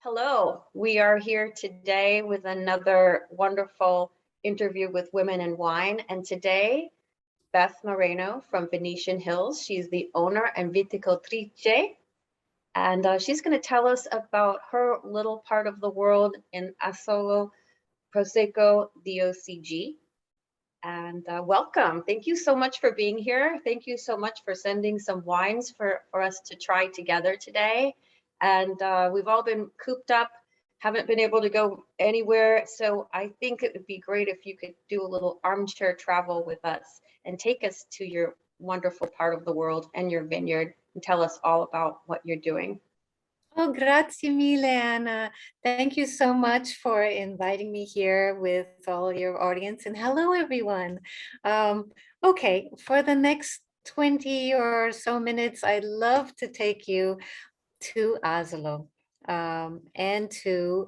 Hello, we are here today with another wonderful interview with Women in Wine. And today, Beth Moreno from Venetian Hills. She's the owner and vitifictrice. And she's going to tell us about her little part of the world in Asolo Prosecco DOCG. And welcome. Thank you so much for being here. Thank you so much for sending some wines for us to try together today. And we've all been cooped up, haven't been able to go anywhere. So I think it would be great if you could do a little armchair travel with us and take us to your wonderful part of the world and your vineyard and tell us all about what you're doing. Oh, grazie mille, Anna. Thank you so much for inviting me here with all your audience. And hello, everyone. Okay, for the next 20 or so minutes, I'd love to take you to Oslo and to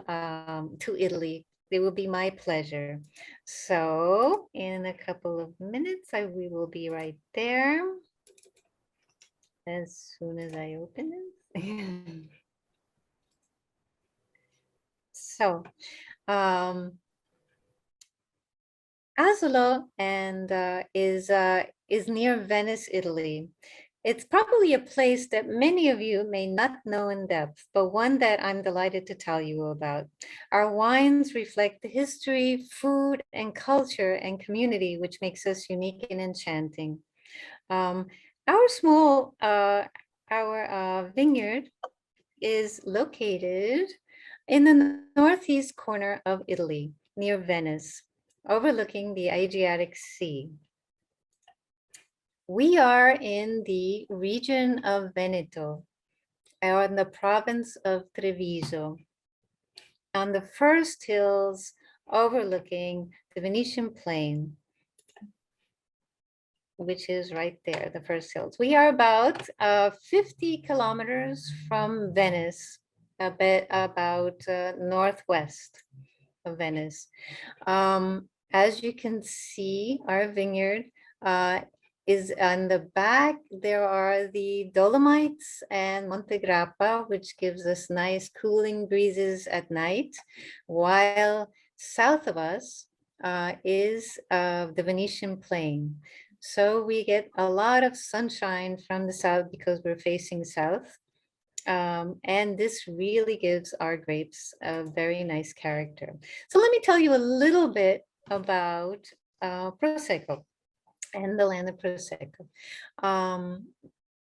Italy. It will be my pleasure. So in a couple of minutes, we will be right there as soon as I open it. So, Asolo is near Venice, Italy. It's probably a place that many of you may not know in depth, but one that I'm delighted to tell you about. Our wines reflect the history, food, and culture and community, which makes us unique and enchanting. Our small vineyard is located in the northeast corner of Italy, near Venice, overlooking the Adriatic Sea. We are in the region of Veneto, or in the province of Treviso, on the first hills overlooking the Venetian plain, which is right there, the first hills. We are about 50 kilometers from Venice, a bit about northwest of Venice. As you can see, our vineyard is on the back. There are the Dolomites and Monte Grappa, which gives us nice cooling breezes at night, while south of us is the Venetian plain. So we get a lot of sunshine from the south because we're facing south. And this really gives our grapes a very nice character. So let me tell you a little bit about Prosecco and the land of Prosecco.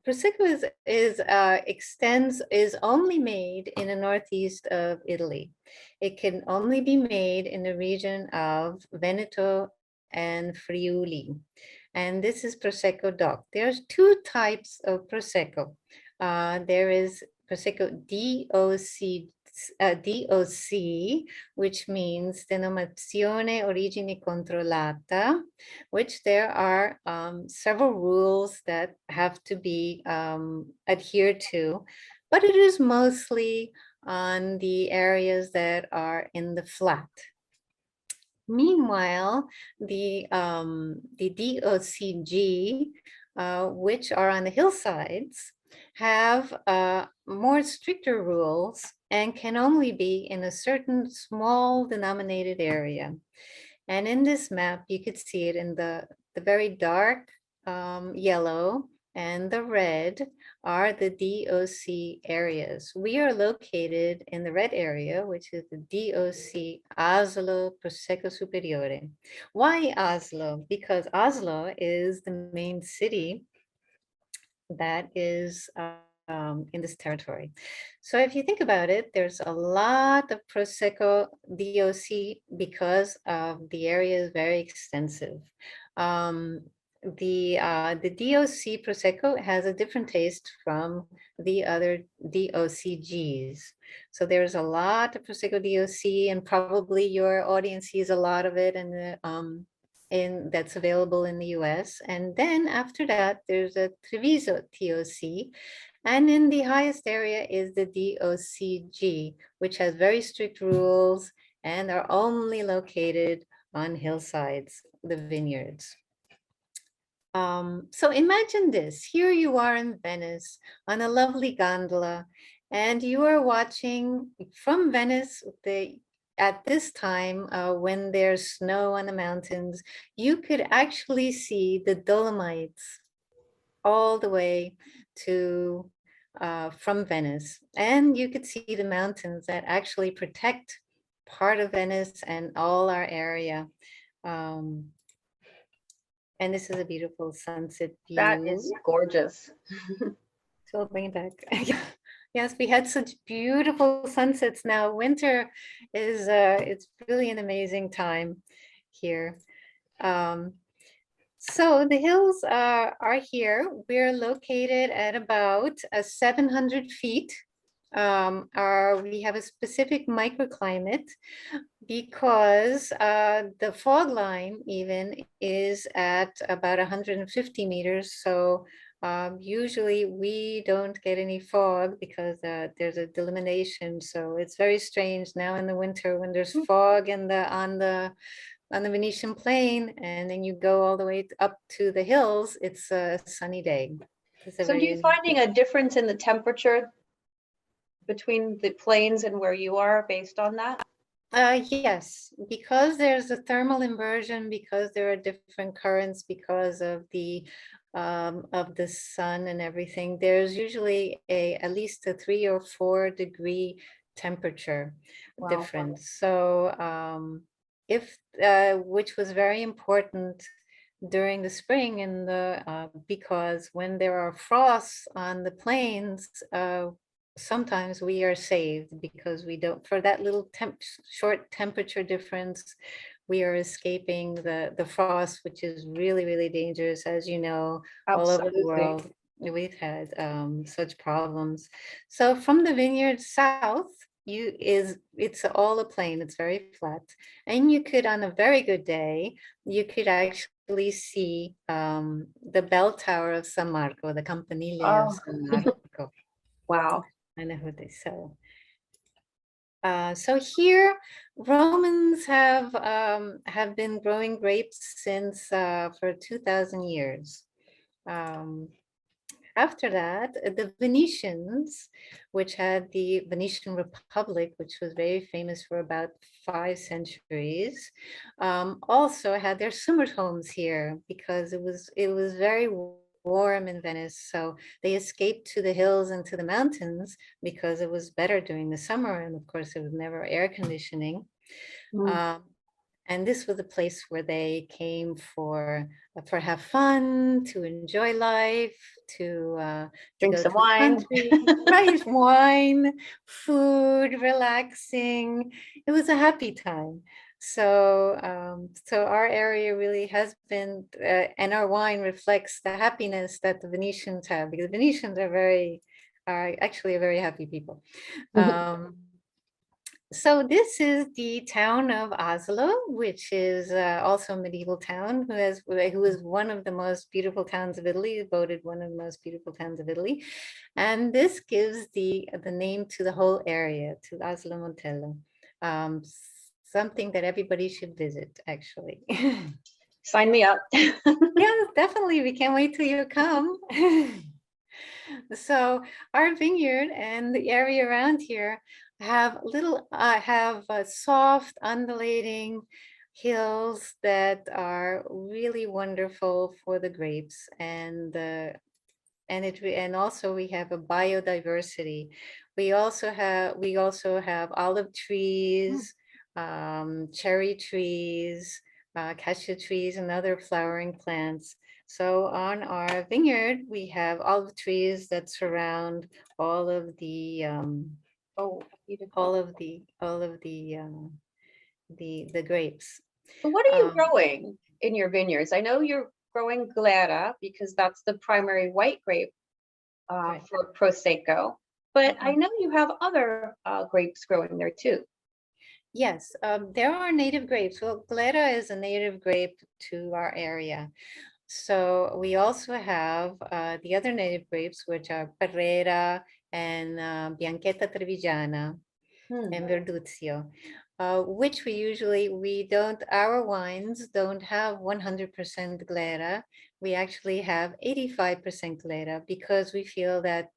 Prosecco is only made in the northeast of Italy. It can only be made in the region of Veneto and Friuli. And this is Prosecco DOC. There's two types of Prosecco. There is Prosecco DOC, which means Denominazione Origine Controllata, which there are several rules that have to be adhered to, but it is mostly on the areas that are in the flat. Meanwhile, the DOCG, which are on the hillsides, have more stricter rules and can only be in a certain small denominated area. And in this map, you could see it in the very dark yellow and the red are the DOC areas. We are located in the red area, which is the DOC Asolo Prosecco Superiore. Why Oslo? Because Oslo is the main city that is in this territory. So if you think about it, there's a lot of Prosecco DOC because the area is very extensive. The DOC Prosecco has a different taste from the other DOCGs. So there's a lot of Prosecco DOC, and probably your audience sees a lot of it in that's available in the US. And then after that, there's a Treviso DOC. And in the highest area is the DOCG, which has very strict rules and are only located on hillsides, the vineyards. So imagine this, here you are in Venice on a lovely gondola, And you are watching from Venice, at this time, when there's snow on the mountains, you could actually see the Dolomites all the way to from Venice. And you could see the mountains that actually protect part of Venice and all our area. Um, and this is a beautiful sunset That view. is gorgeous. So I'll bring it back. Yes, we had such beautiful sunsets. Now winter is it's really an amazing time here. Um, so the hills are here. We're located at about 700 feet. We have a specific microclimate because the fog line even is at about 150 meters. So usually we don't get any fog because there's a delimitation. So it's very strange now in the winter when there's fog in on the Venetian plain, and then you go all the way up to the hills. It's a sunny day. It's a So do you very finding a difference in the temperature between the plains and where you are based on that? Yes, because there's a thermal inversion, because there are different currents, because of the sun and everything. There's usually at least a 3 or 4 degree temperature Wow. difference. So if which was very important during the spring and because when there are frosts on the plains, sometimes we are saved because we don't, for that little short temperature difference, we are escaping the frost, which is really, really dangerous, as you know, all over the Absolutely. world. We've had such problems. So from the vineyard south, it's all a plain, it's very flat. And you could, on a very good day, you could actually see the bell tower of San Marco, the Campanile of Oh, San Marco. wow. I know who they sell. So here, Romans have been growing grapes since for 2,000 years. After that, the Venetians, which had the Venetian Republic, which was very famous for about 5 centuries, also had their summer homes here because it was very warm in Venice. So they escaped to the hills and to the mountains because it was better during the summer. And of course, there was never air conditioning. Mm. And this was a place where they came for have fun, to enjoy life, to Drink go some to the wine. country, right? Wine, food, relaxing. It was a happy time. So our area really has been, and our wine reflects the happiness that the Venetians have, because Venetians are actually a very happy people. So this is the town of Oslo, which is also a medieval town who is one of the most beautiful towns of Italy, voted one of the most beautiful towns of Italy. And this gives the name to the whole area, to Oslo Montello. Something that everybody should visit, actually. Sign me up. Yeah, definitely. We can't wait till you come. So our vineyard and the area around here have soft undulating hills that are really wonderful for the grapes, and also we have a biodiversity. We also have olive trees, cherry trees, cashew trees, and other flowering plants. So on our vineyard, we have olive trees that surround all of the Oh, beautiful. the grapes. So what are you Um, growing in your vineyards? I know you're growing Glera because that's the primary white grape Right. for Prosecco, but I Mhm. know you have other grapes growing there too. Yes, there are native grapes. Well, Glera is a native grape to our area. So we also have the other native grapes, which are Parrera and Bianchetta Trevigiana Hmm. and Verduzio, which our wines don't have 100% Glera. We actually have 85% Glera because we feel that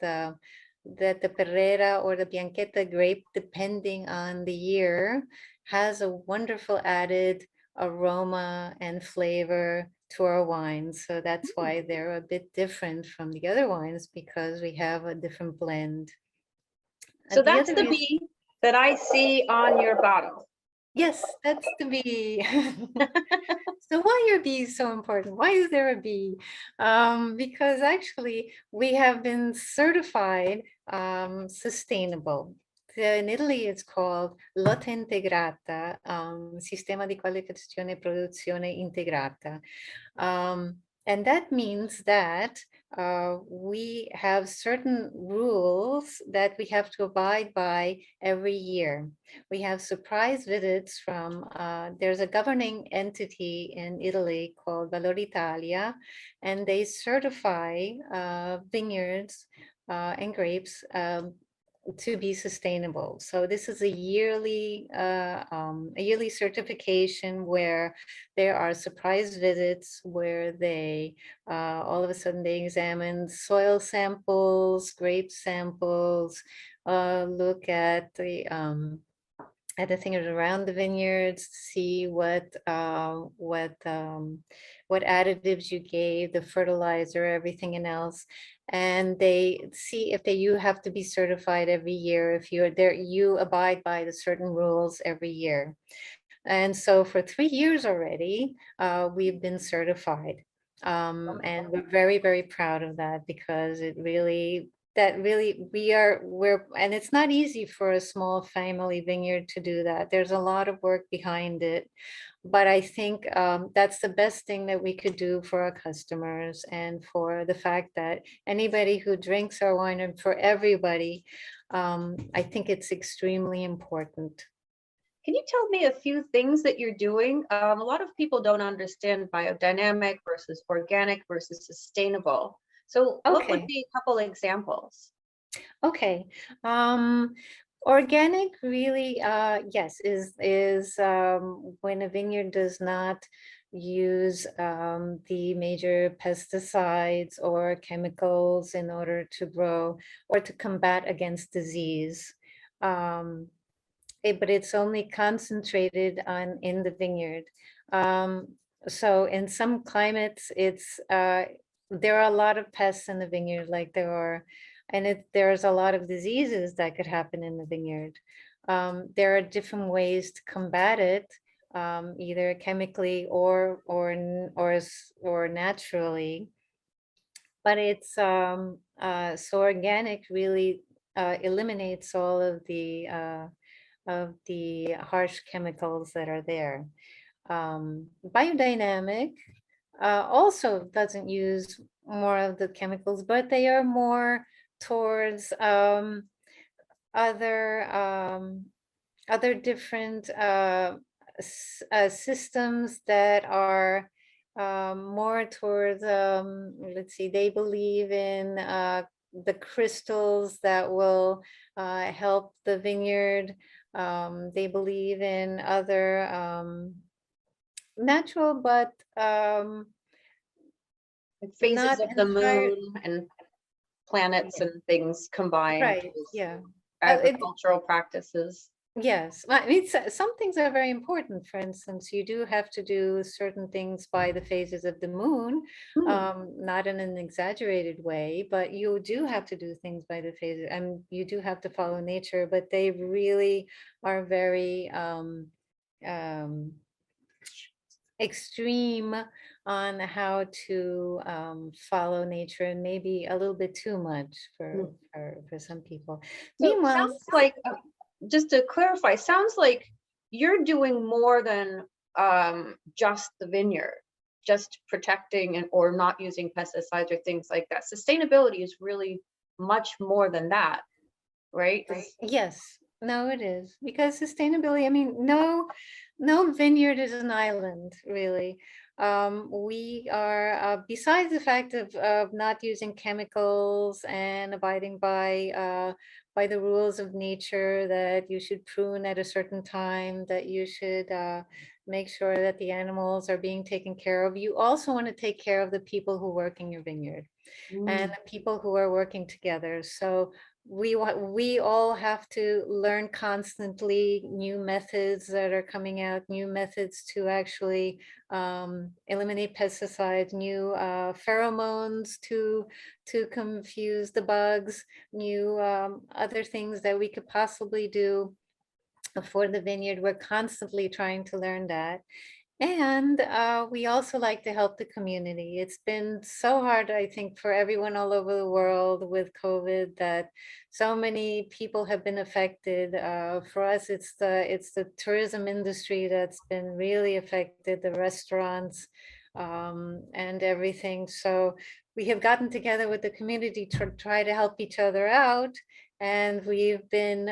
that the Pereira or the Bianchetta grape, depending on the year, has a wonderful added aroma and flavor to our wines. So that's why they're a bit different from the other wines, because we have a different blend. So The that's other the is, bee that I see on your bottle. yes, that's the bee. So why are bees so important? Why is there a bee? Because actually we have been certified sustainable. In Italy, it's called Lotta Integrata, Sistema di Qualificazione e Produzione Integrata. And that means that we have certain rules that we have to abide by every year. We have surprise visits from, there's a governing entity in Italy called Valor Italia, and they certify vineyards and grapes to be sustainable. So this is a yearly certification where there are surprise visits where they all of a sudden they examine soil samples, grape samples, look at the things around the vineyards, see what additives you gave, the fertilizer, everything and else. And they see if you have to be certified every year, if you're there, you abide by the certain rules every year. And so for 3 years already, we've been certified. And we're very, very proud of that, because it really, we're, and it's not easy for a small family vineyard to do that. There's a lot of work behind it. But I think that's the best thing that we could do for our customers, and for the fact that anybody who drinks our wine, and for everybody, I think it's extremely important. Can you tell me a few things that you're doing? A lot of people don't understand biodynamic versus organic versus sustainable. So what would Okay. be a couple examples? Okay. Organic really, yes, is when a vineyard does not use the major pesticides or chemicals in order to grow or to combat against disease. But it's only concentrated on in the vineyard. So in some climates, it's there are a lot of pests in the vineyard, like there are, and there's a lot of diseases that could happen in the vineyard. There are different ways to combat it, either chemically or naturally. But it's so organic really eliminates all of the harsh chemicals that are there. Biodynamic also doesn't use more of the chemicals, but they are more towards other different systems that are more towards, let's see, they believe in the crystals that will help the vineyard. They believe in other natural, but Like phases not of the entire. moon and planets Yeah, and things combined right. with Yeah. It, agricultural practices. yes. I mean, some things are very important. For instance, you do have to do certain things by the phases of the moon, Hmm. not in an exaggerated way, but you do have to do things by the phases, and you do have to follow nature, but they really are very um, extreme on how to follow nature, and maybe a little bit too much Hmm. for some people. So it Meanwhile, sounds like, just to clarify, sounds like you're doing more than just the vineyard, just protecting and or not using pesticides or things like that. Sustainability is really much more than that, right? yes, no, it is, because sustainability, I mean, no vineyard is an island, really. We are, besides the fact of not using chemicals and abiding by the rules of nature, that you should prune at a certain time, that you should make sure that the animals are being taken care of. You also want to take care of the people who work in your vineyard and Mm. the people who are working together. So we all have to learn constantly new methods that are coming out, new methods to actually eliminate pesticides, new pheromones to confuse the bugs, new other things that we could possibly do for the vineyard. We're constantly trying to learn that. And we also like to help the community. It's been so hard, I think, for everyone all over the world with COVID, that so many people have been affected. For us, it's the tourism industry that's been really affected, the restaurants and everything. So we have gotten together with the community to try to help each other out. And we've been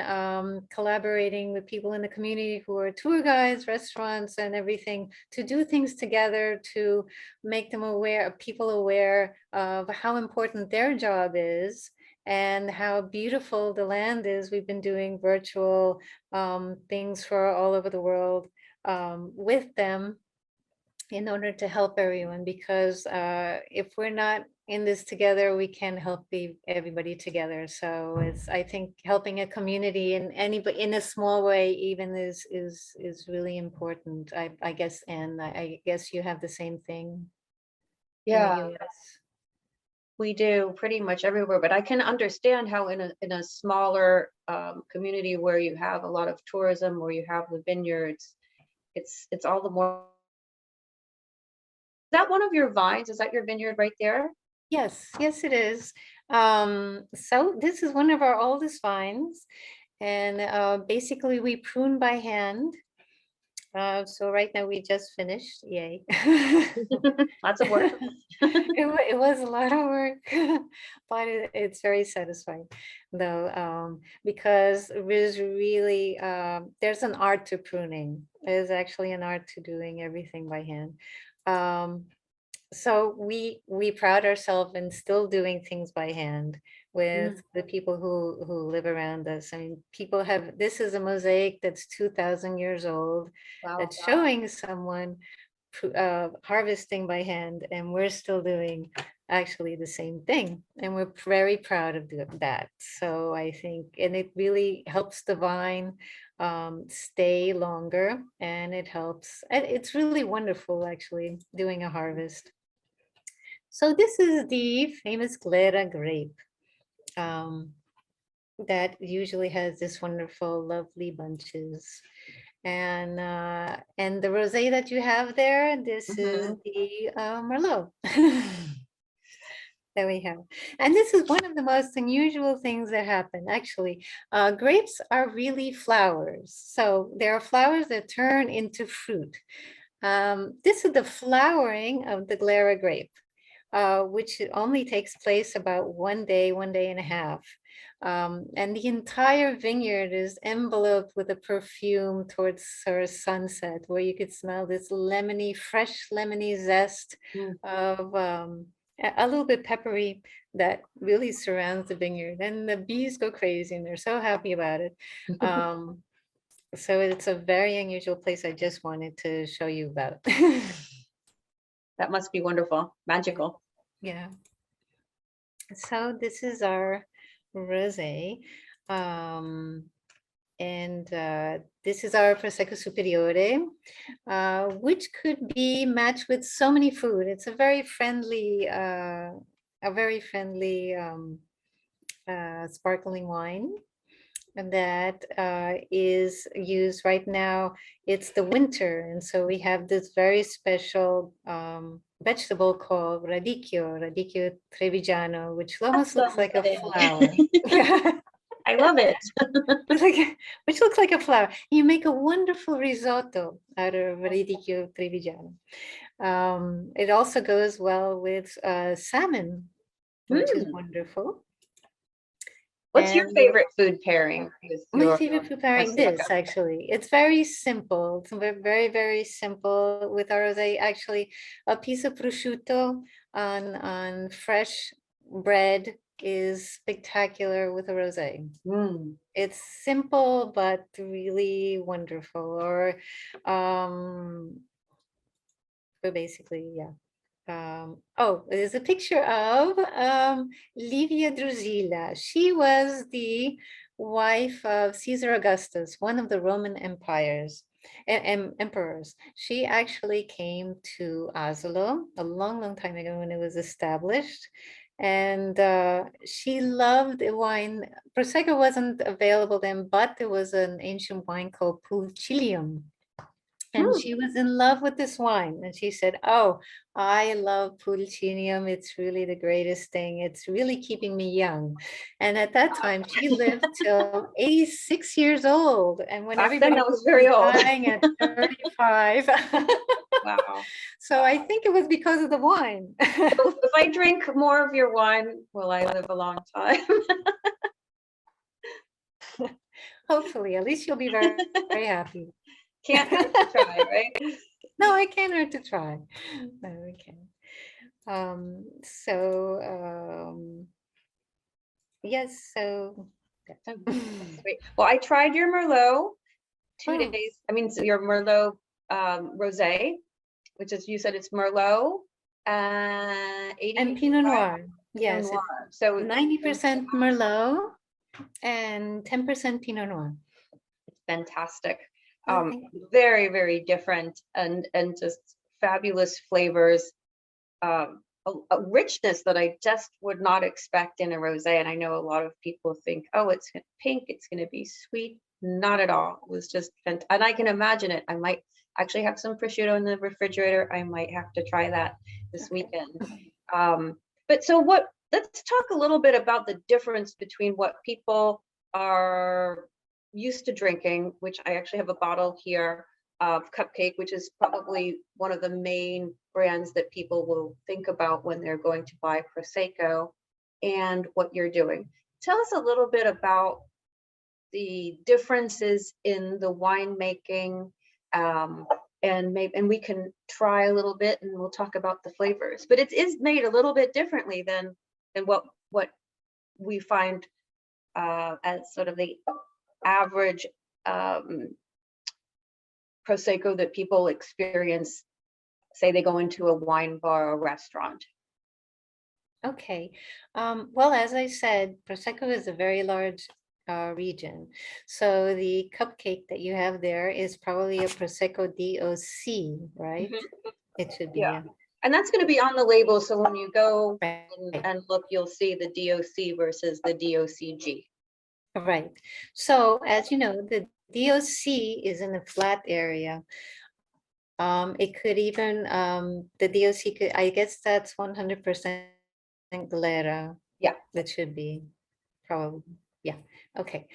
collaborating with people in the community who are tour guides, restaurants, and everything, to do things together to make them aware, people aware of how important their job is and how beautiful the land is. We've been doing virtual things for all over the world with them in order to help everyone, because if we're not in this together, we can help everybody together. So it's, I think, helping a community in in a small way even is really important. I guess, and I guess you have the same thing in the Yeah, US. we do pretty much everywhere, but I can understand how in a smaller community where you have a lot of tourism, where you have the vineyards, it's all the more. Is that one of your vines? Is that your vineyard right there? Yes, yes, it is. So this is one of our oldest vines, and basically we prune by hand. So right now we just finished, yay. Lots of work. It was a lot of work, but it's very satisfying though, because there's really, there's an art to pruning. There's actually an art to doing everything by hand. So we pride ourselves in still doing things by hand with Mm, the people who live around us. I mean, people have, this is a mosaic that's 2,000 years old, wow. that's showing someone harvesting by hand, and we're still doing actually the same thing, and we're very proud of that. So I think, and it really helps the vine stay longer, and it helps, and it's really wonderful actually doing a harvest. So this is the famous Glera grape um, that usually has this wonderful, lovely bunches. And the rosé that you have there, this is Mhm. the Merlot that we have. And this is one of the most unusual things that happen, actually. Grapes are really flowers. So there are flowers that turn into fruit. This is the flowering of the Glera grape, which only takes place about 1 day, 1.5 days. And the entire vineyard is enveloped with a perfume towards sort of sunset, where you could smell this lemony, fresh lemony zest Mm. of a little bit peppery that really surrounds the vineyard. And the bees go crazy and they're so happy about it. So it's a very unusual place. I just wanted to show you about. That must be wonderful, magical. Yeah. So this is our rosé. And this is our Prosecco Superiore, which could be matched with so many food. It's a very friendly, sparkling wine, and that is used right now. It's the winter, and so we have this very special vegetable called radicchio trevigiano, which That's almost looks like a flower. lovely. I love it. Which looks like a flower. You make a wonderful risotto out of radicchio trevigiano. It also goes well with salmon, which is Mm. wonderful. What's your And favorite food pairing with my your favorite preparing prosecco? this, actually, it's very simple. It's very, very simple with our rosé. Actually, a piece of prosciutto on fresh bread is spectacular with a rosé. Mm. It's simple but really wonderful. Or but basically, yeah. oh, there's a picture of Livia Drusilla. She was the wife of Caesar Augustus, one of the Roman emperors. She actually came to Oslo a long, long time ago when it was established. And she loved the wine. Prosecco wasn't available then, but there was an ancient wine called Pulcilium. And Hmm. she was in love with this wine. And she said, oh, I love Pulcinium. It's really the greatest thing. It's really keeping me young. And at that time, she lived till 86 years old. And when Back then, everybody that was was very old. dying at 35. Wow. So I think it was because of the wine. So if I drink more of your wine, will I live a long time? Hopefully, at least you'll be very, very happy. Can't hurt to try, right? No, I can't hurt to try. No, we can. Yes, so Oh, that's great. Well, I tried your Merlot 2 days. oh, I mean, so your Merlot rosé, which is, you said it's Merlot, 80 and Pinot Noir. Pinot Yes, it's Noir. So 90% Merlot and 10% Pinot Noir. it's fantastic. Okay. Very, very different and just fabulous flavors. A richness that I just would not expect in a rosé. And I know a lot of people think, oh, it's pink, it's going to be sweet. Not at all. It was just fantastic. And I can imagine it. I might actually have some prosciutto in the refrigerator. I might have to try that this Okay. weekend. But so let's talk a little bit about the difference between what people are used to drinking, which I actually have a bottle here of Cupcake, which is probably one of the main brands that people will think about when they're going to buy Prosecco, and what you're doing. Tell us a little bit about the differences in the winemaking, and we can try a little bit and we'll talk about the flavors. But it is made a little bit differently than what we find as sort of the average Prosecco that people experience, say they go into a wine bar or restaurant. Okay. Well, as I said, Prosecco is a very large region. So the cupcake that you have there is probably a Prosecco DOC, right? Mhm. It should be, Yeah. yeah. And that's going to be on the label. So when you go Right. and look, you'll see the DOC versus the DOCG. Right. So as you know, the DOC is in a flat area. It could even, the DOC could, I guess that's 100% Glera. Yeah. That should be probably, yeah, okay.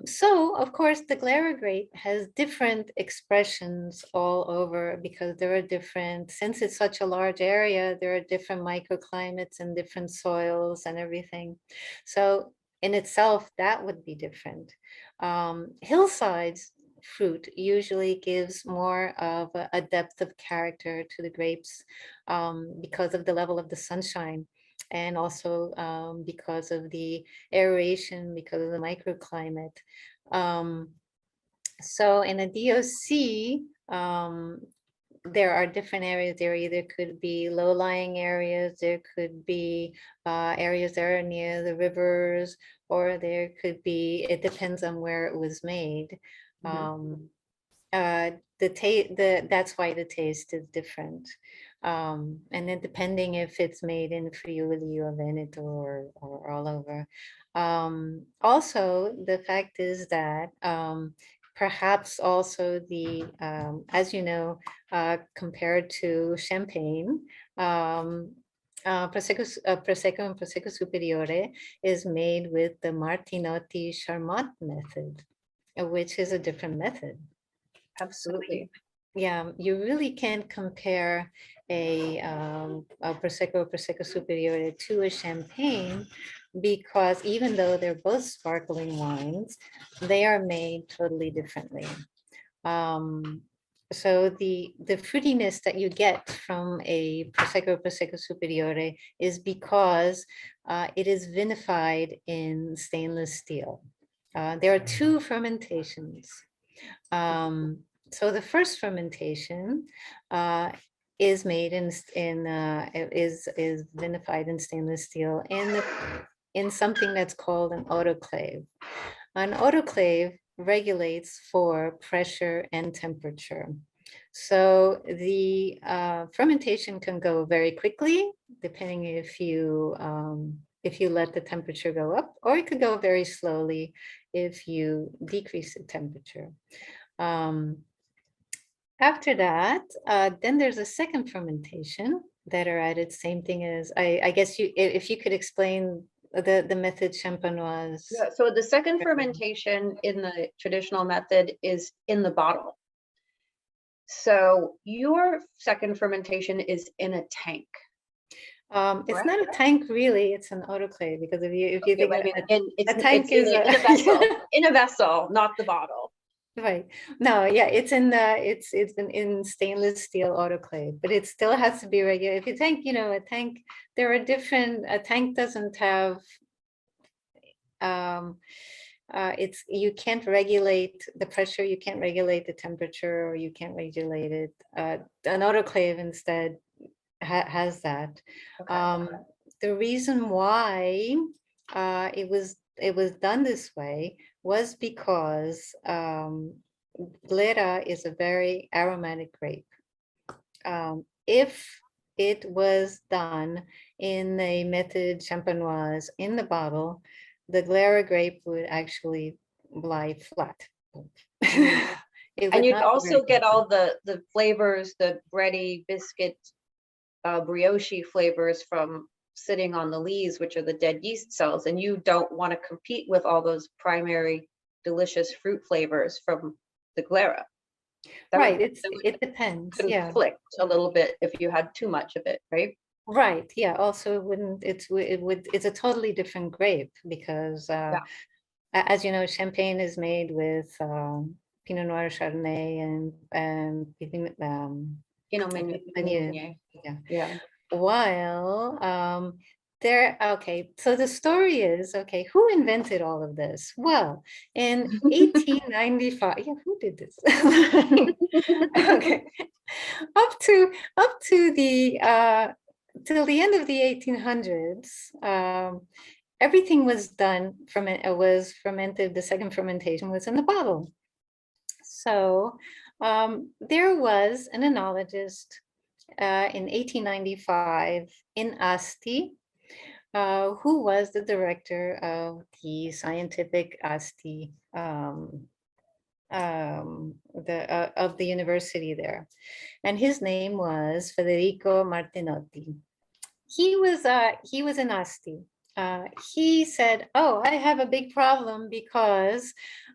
So of course the Glera grape has different expressions all over because there are different, since it's such a large area, there are different microclimates and different soils and everything. So in itself, that would be different. Hillsides fruit usually gives more of a depth of character to the grapes because of the level of the sunshine, and also because of the aeration, because of the microclimate. So in a DOC, there are different areas. There either could be low-lying areas, there could be areas that are near the rivers, or there could be, it depends on where it was made. That's why the taste is different. And then depending if it's made in Friuli or Veneto or all over. Also, the fact is that perhaps also as you know, compared to Champagne, Prosecco and Prosecco Superiore is made with the Martinotti Charmat method, which is a different method. Absolutely. Yeah, you really can't compare a Prosecco Superiore to a Champagne, because even though they're both sparkling wines, they are made totally differently. So the fruitiness that you get from a Prosecco Superiore is because it is vinified in stainless steel. There are two fermentations. So the first fermentation is made is vinified in stainless steel in something that's called an autoclave. An autoclave regulates for pressure and temperature. So the fermentation can go very quickly, depending if you let the temperature go up, or it could go very slowly if you decrease the temperature. After that, then there's a second fermentation that are added. Same thing as I guess if you could explain the method champenoise. Yeah, so the second fermentation in the traditional method is in the bottle. So your second fermentation is in a tank. It's not a tank really, it's an autoclave, because if you Okay, think but I mean, a tank is in a vessel, in a vessel, not the bottle. right. No, yeah, it's in stainless steel autoclave, but it still has to be regular. If you think, a tank, there are different, a tank doesn't have you can't regulate the pressure, you can't regulate the temperature, or you can't regulate it. An autoclave instead has that. Okay. The reason why it was done this way was because Glera is a very aromatic grape. If it was done in a method champenoise in the bottle, the Glera grape would actually lie flat. And you'd also get all the flavors, the bready biscuit, brioche flavors from sitting on the lees, which are the dead yeast cells, and you don't want to compete with all those primary delicious fruit flavors from the Glera. Right, it depends. Yeah, conflict a little bit if you had too much of it, right? right. Yeah. Also, it wouldn't. It's a totally different grape because, as you know, Champagne is made with Pinot Noir, Chardonnay, and Meunier. Yeah. While okay, so the story is, okay, who invented all of this? Well, in 1895, yeah, who did this? Okay, up to the till the end of the 1800s, everything was done was fermented. The second fermentation was in the bottle. So there was an enologist in 1895 in Asti, who was the director of the scientific Asti of the university there, and his name was Federico Martinotti. He was in Asti. He said, "Oh, I have a big problem because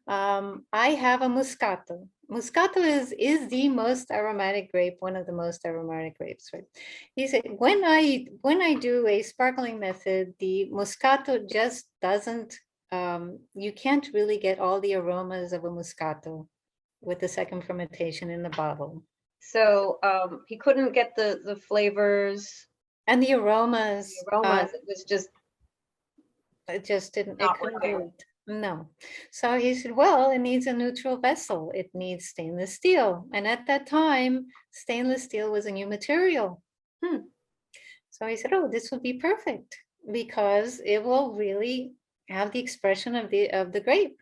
I have a Moscato. Moscato is the most aromatic grape, one of the most aromatic grapes, right?" He said, when I do a sparkling method, the Moscato just doesn't. You can't really get all the aromas of a Moscato with the second fermentation in the bottle. So he couldn't get the flavors and the aromas. It was just. It just didn't. It couldn't do it. No. So he said, well, it needs a neutral vessel. It needs stainless steel. And at that time, stainless steel was a new material. So he said, oh, this would be perfect because it will really have the expression of the grape.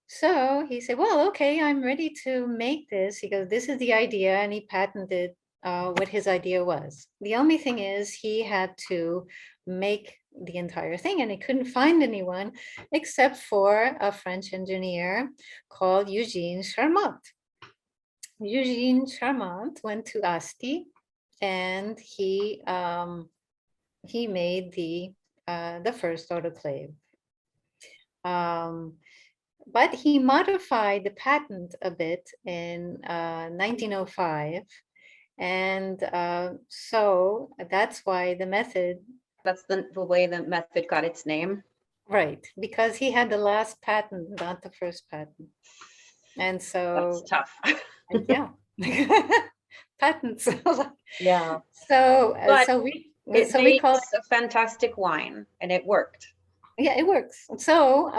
So he said, well, okay, I'm ready to make this. He goes, this is the idea. And he patented what his idea was. The only thing is he had to make the entire thing, and he couldn't find anyone except for a French engineer called Eugene Charmant. Eugene Charmant went to Asti, and he made the first autoclave. But he modified the patent a bit in 1905, and so that's why the method. That's the way the method got its name. Right, because he had the last patent, not the first patent. And so that's tough. Yeah. Patents. Yeah. So we call it a fantastic wine, and it worked. Yeah, it works. So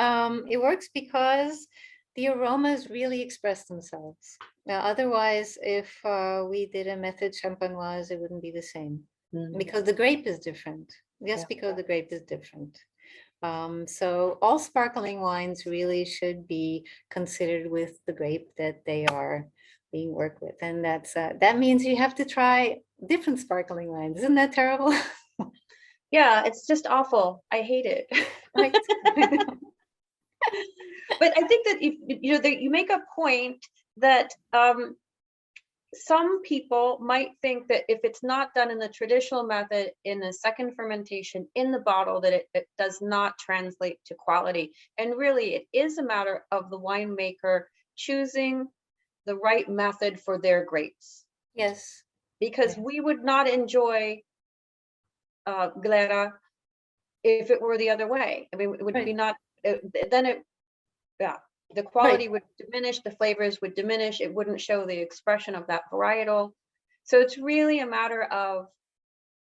it works because the aromas really express themselves. Now, otherwise, if we did a method champenoise, it wouldn't be the same because the grape is different. Just Yeah. because the grape is different. So all sparkling wines really should be considered with the grape that they are being worked with, and that means you have to try different sparkling wines. Isn't that terrible? Yeah, it's just awful. I hate it. Right. But I think that that you make a point that some people might think that if it's not done in the traditional method in a second fermentation in the bottle, that it does not translate to quality. And really, it is a matter of the winemaker choosing the right method for their grapes. Yes. Because we would not enjoy glera if it were the other way. I mean, it would be not, then it, yeah, the quality would diminish, the flavors would diminish, it wouldn't show the expression of that varietal. So it's really a matter of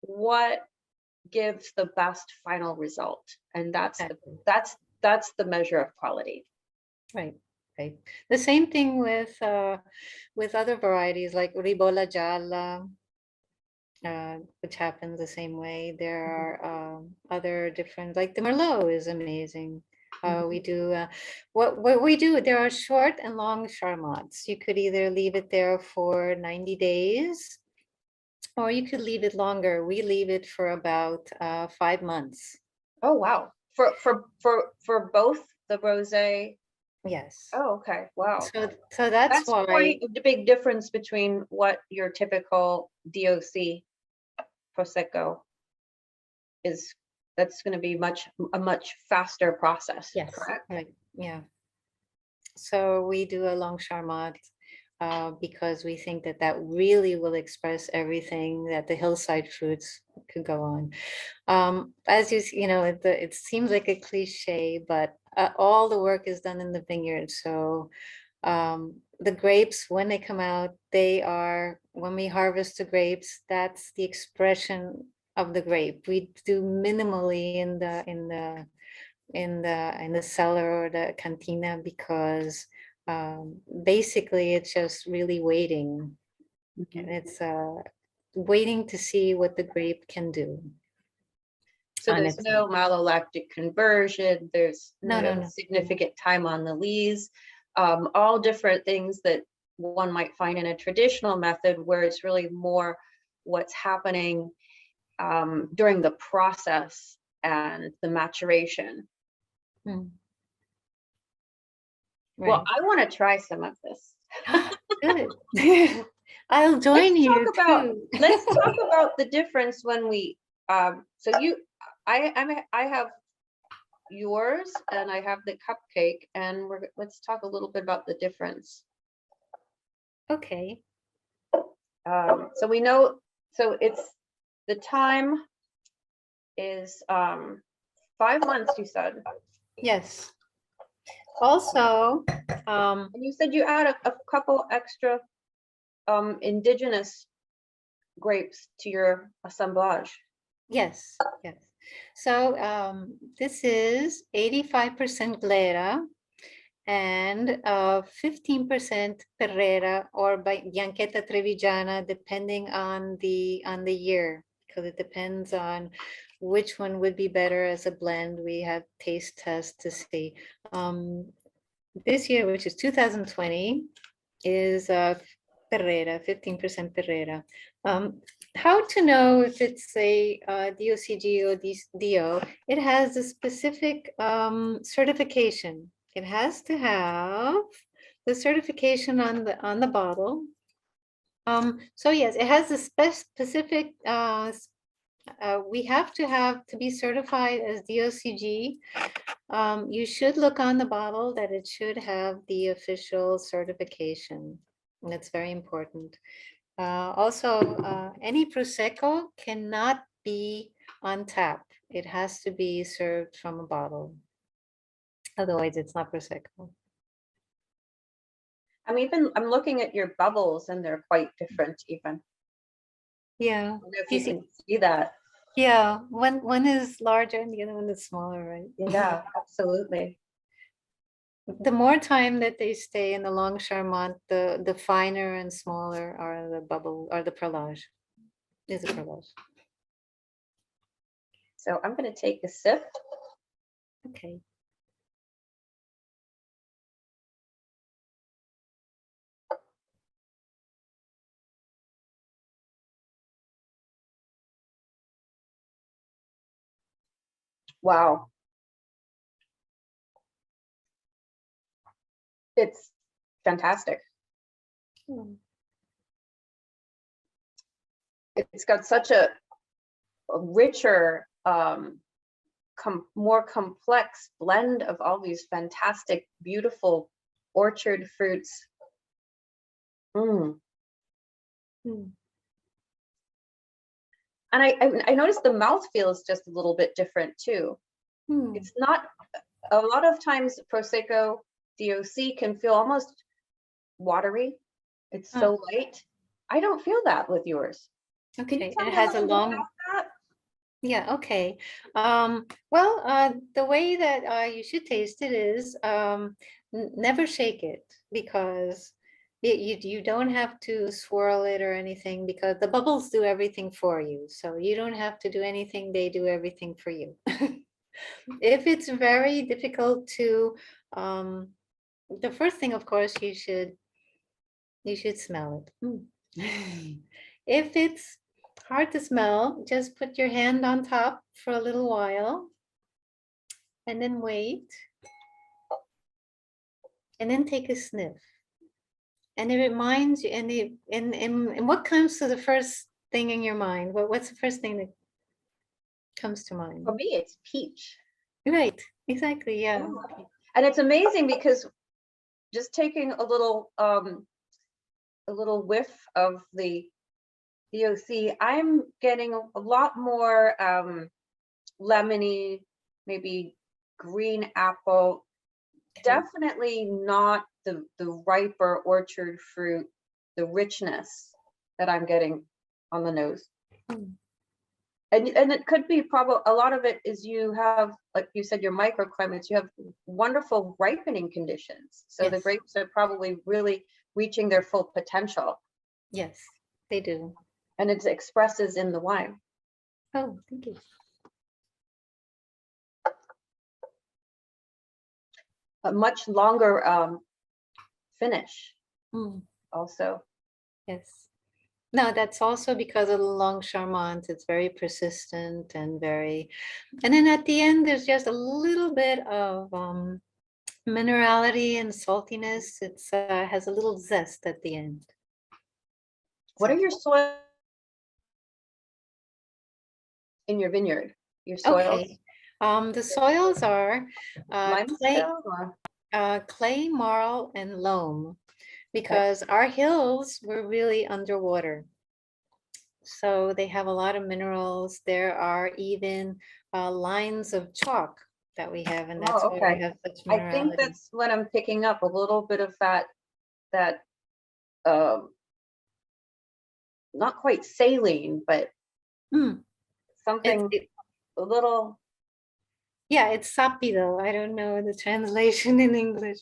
what gives the best final result. And that's the measure of quality. Right. Right. The same thing with other varieties like Ribolla Gialla, which happens the same way. There are other different, like the Merlot is amazing. We do what we do. There are short and long Charmats. You could either leave it there for 90 days, or you could leave it longer. We leave it for about 5 months. Oh wow! For both the rosé. Yes. Oh, okay. Wow. So that's why quite the big difference between what your typical DOC Prosecco is. That's going to be a much faster process. Yes. Correct? Right. Yeah. So we do a long Charmat because we think that that really will express everything that the hillside fruits could go on. As you know, it seems like a cliche, but all the work is done in the vineyard. So the grapes, when they come out, when we harvest the grapes, that's the expression of the grape. We do minimally in the cellar or the cantina because basically it's just really waiting. And it's waiting to see what the grape can do. So there's no malolactic conversion. There's no significant time on the lees. All different things that one might find in a traditional method, where it's really more what's happening during the process and the maturation. Right. Well, I want to try some of this. Good. I'll join you too. Let's talk about the difference when we. I have yours and I have the cupcake, and let's talk a little bit about the difference. Okay. So we know. So it's the time is 5 months. You said. Yes. Also, and you said you add a couple extra indigenous grapes to your assemblage. Yes, yes. So this is 85% glera and 15% Perrera or Bianchetta Trevigiana, depending on the year, because it depends on which one would be better as a blend. We have taste tests to see. This year, which is 2020, is Perrera, 15% Perrera. How to know if it's a DOCG or DO? It has a specific certification. It has to have the certification on the bottle. So yes, it has a specific. We have to be certified as DOCG. You should look on the bottle that it should have the official certification. And that's very important. Also, any Prosecco cannot be on tap. It has to be served from a bottle. Otherwise, it's not Prosecco. I'm looking at your bubbles, and they're quite different even. Yeah. I don't know if you can see that. Yeah, one is larger and the other one is smaller, right? Yeah, absolutely. the more time that they stay in the long Charmant, the finer and smaller are the bubble or the perlage. Is a perlage. So I'm going to take a sip. Okay. Wow. It's fantastic. It's got such a richer, more complex blend of all these fantastic, beautiful orchard fruits. Mm. Mm. And I noticed the mouthfeel is just a little bit different too. Mm. It's not, a lot of times Prosecco DOC can feel almost watery. It's so light. I don't feel that with yours. Okay, it has a long, yeah, okay. Well, the way that you should taste it is never shake it, because you don't have to swirl it or anything, because the bubbles do everything for you. So you don't have to do anything, they do everything for you. If it's very difficult to, the first thing, of course, you should smell it. If it's hard to smell, just put your hand on top for a little while and then wait. And then take a sniff. And it reminds you, and what comes to the first thing in your mind? What's the first thing that comes to mind? For me, it's peach. Right, exactly, yeah. And it's amazing because just taking a little whiff of the DOC, I'm getting a lot more lemony, maybe green apple. Okay. Definitely not the riper orchard fruit, the richness that I'm getting on the nose. Mm. And it could be probably, a lot of it is you have, like you said, your microclimates, you have wonderful ripening conditions. So yes, the grapes are probably really reaching their full potential. Yes, they do. And it expresses in the wine. Oh, thank you. A much longer finish also. Yes. No, that's also because of the long Charmant. It's very persistent and very, and then at the end, there's just a little bit of minerality and saltiness. It's has a little zest at the end. What are your soils in your vineyard? Your soils? Okay. The soils are clay, marl, and loam, because our hills were really underwater. So they have a lot of minerals. There are even lines of chalk that we have, and that's why we have such minerality. I think that's what I'm picking up, a little bit of that not quite saline, but something a little. Yeah, it's sapido. I don't know the translation in English,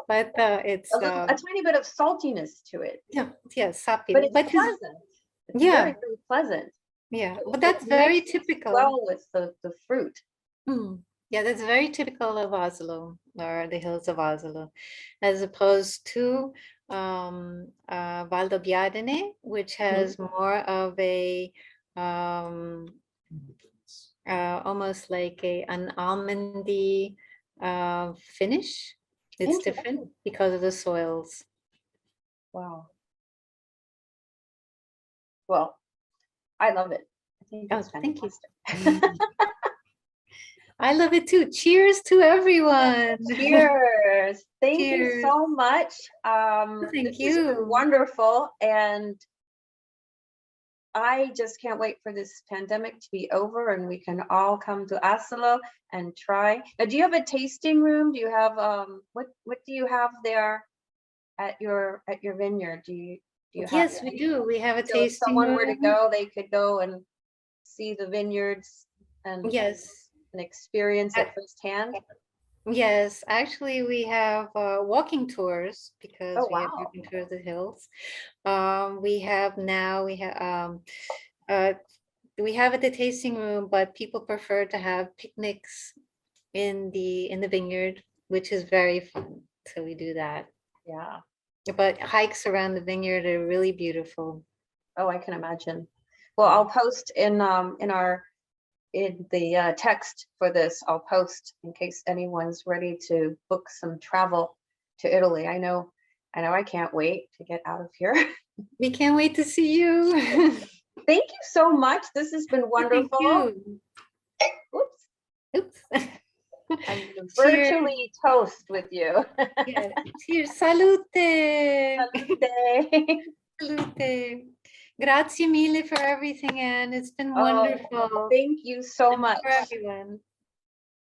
but it's a tiny bit of saltiness to it. Yeah, yeah, sapido. But it's pleasant. It's very, very pleasant. Yeah, but that's very typical. Well, with the fruit. Yeah, that's very typical of Oslo, or the hills of Oslo, as opposed to Valdobbiadene, which has more of a almost like an almondy finish. It's different because of the soils. Wow. Well, I love it. I think it's fantastic. Thank you. I love it too. Cheers to everyone. Cheers. Thank you so much. Thank you. Wonderful. And I just can't wait for this pandemic to be over and we can all come to Asolo and try. Now, do you have a tasting room? Do you have what do you have there at your vineyard? Do you have? Yes, we do. We have a tasting room. If someone were to go, they could go and see the vineyards and yes, and experience it firsthand. Yes, actually, we have walking tours because Oh, we have wow. walking tours of the hills. We have now uh, we have at the tasting room, but people prefer to have picnics in the vineyard, which is very fun. So we do that. Yeah. But hikes around the vineyard are really beautiful. Oh, I can imagine. Well, I'll post in the text for this. I'll post in case anyone's ready to book some travel to Italy. I can't wait to get out of here. We can't wait to see you. Thank you so much. This has been Thank wonderful. you. Oops. Oops. I'm gonna Cheers. virtually toast with you. Yeah. Cheers. Salute. Salute. Salute. Grazie mille for everything, Anne. It's been Oh, wonderful. thank you so And much. for everyone.